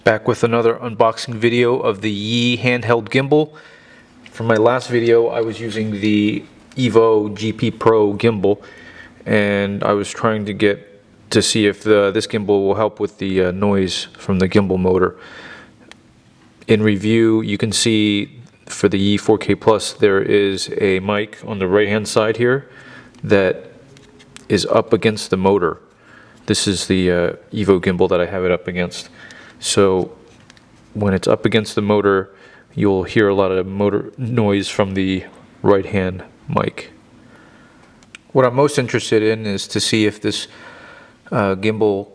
Back with another unboxing video of the Yi handheld gimbal. For my last video I was using the EVO GP-Pro gimbal, and I was trying to see if this gimbal will help with the noise from the gimbal motor. In review, you can see for the Yi 4K Plus there is a mic on the right hand side here that is up against the motor. This is the EVO gimbal that I have it up against. So when it's up against the motor, you'll hear a lot of motor noise from the right hand mic. What I'm most interested in is to see if this gimbal,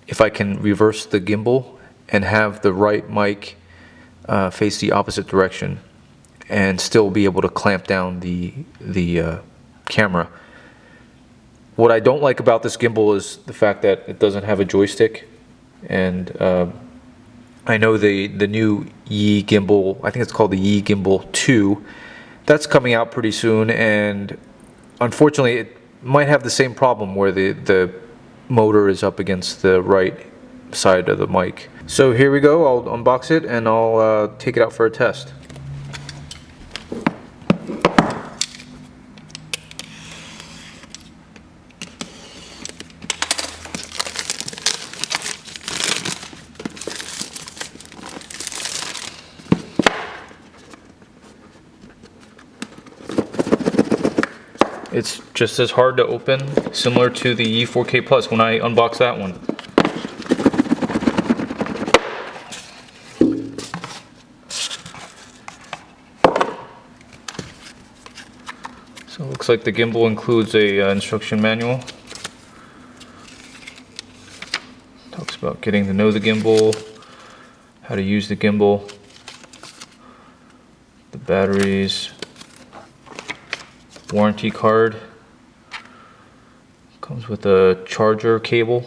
if I can reverse the gimbal and have the right mic face the opposite direction and still be able to clamp down the camera. What I don't like about this gimbal is the fact that it doesn't have a joystick, and I know the new Yi Gimbal, I think it's called the Yi Gimbal 2, that's coming out pretty soon, and unfortunately it might have the same problem where the motor is up against the right side of the mic. So here we go, I'll unbox it and I'll take it out for a test. It's just as hard to open, similar to the Yi 4K Plus when I unboxed that one. So it looks like the gimbal includes a instruction manual. Talks about getting to know the gimbal, how to use the gimbal, the batteries, warranty card, comes with a charger cable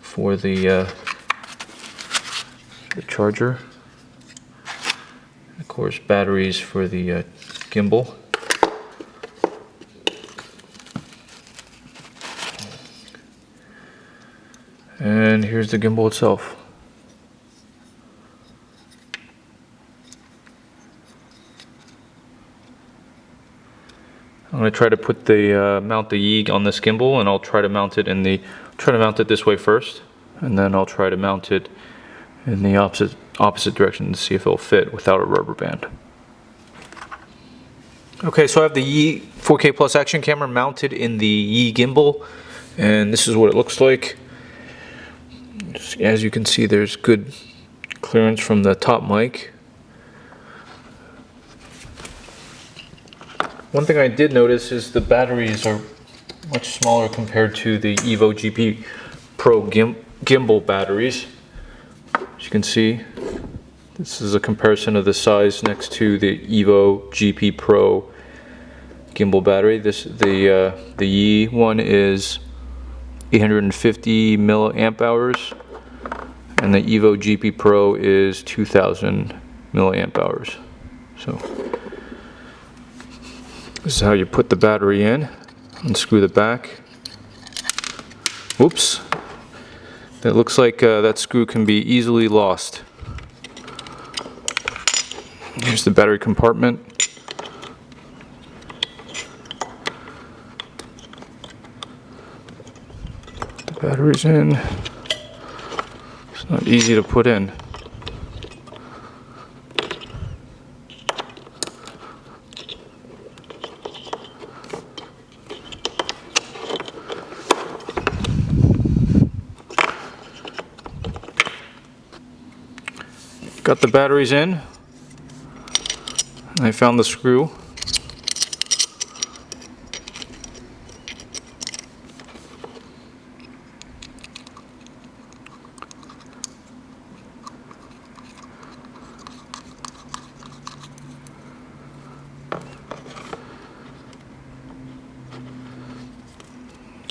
for the charger, and of course batteries for the gimbal. And here's the gimbal itself. I'm going to try to put mount the Yi on this gimbal, and I'll try to mount it this way first, and then I'll try to mount it in the opposite direction to see if it'll fit without a rubber band. Okay, so I have the Yi 4K Plus action camera mounted in the Yi gimbal, and this is what it looks like. As you can see, there's good clearance from the top mic. One thing I did notice is the batteries are much smaller compared to the EVO GP-Pro gimbal batteries. As you can see, this is a comparison of the size next to the EVO GP-Pro gimbal battery. The Yi one is 850 milliamp hours, and the EVO GP-Pro is 2000 milliamp hours. So this is how you put the battery in. Unscrew the back. Whoops. That looks like that screw can be easily lost. Here's the battery compartment. The battery's in. It's not easy to put in. Got the batteries in. I found the screw.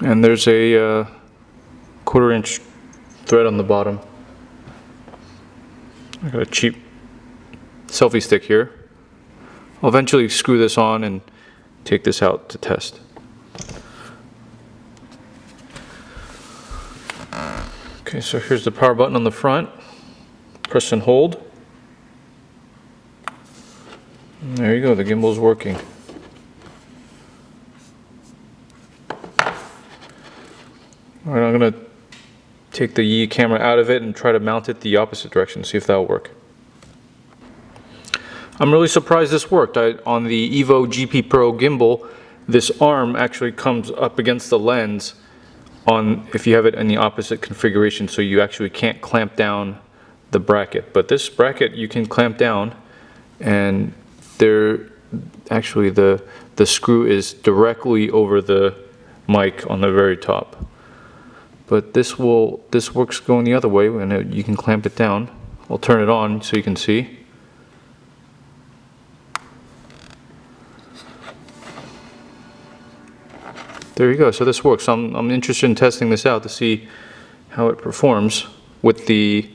And there's a 1/4 inch thread on the bottom. I got a cheap selfie stick here. I'll eventually screw this on and take this out to test. Okay, so here's the power button on the front. Press and hold. And there you go, the gimbal's working. All right, I'm gonna take the Yi camera out of it and try to mount it the opposite direction, see if that'll work. I'm really surprised this worked. On the EVO GP-Pro gimbal, this arm actually comes up against the lens if you have it in the opposite configuration, so you actually can't clamp down the bracket. But this bracket you can clamp down, and actually the screw is directly over the mic on the very top. But this works going the other way, and you can clamp it down. I'll turn it on so you can see. There you go, so this works. I'm interested in testing this out to see how it performs with the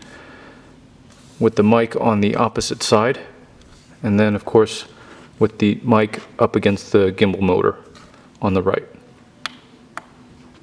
mic on the opposite side, and then of course with the mic up against the gimbal motor on the right.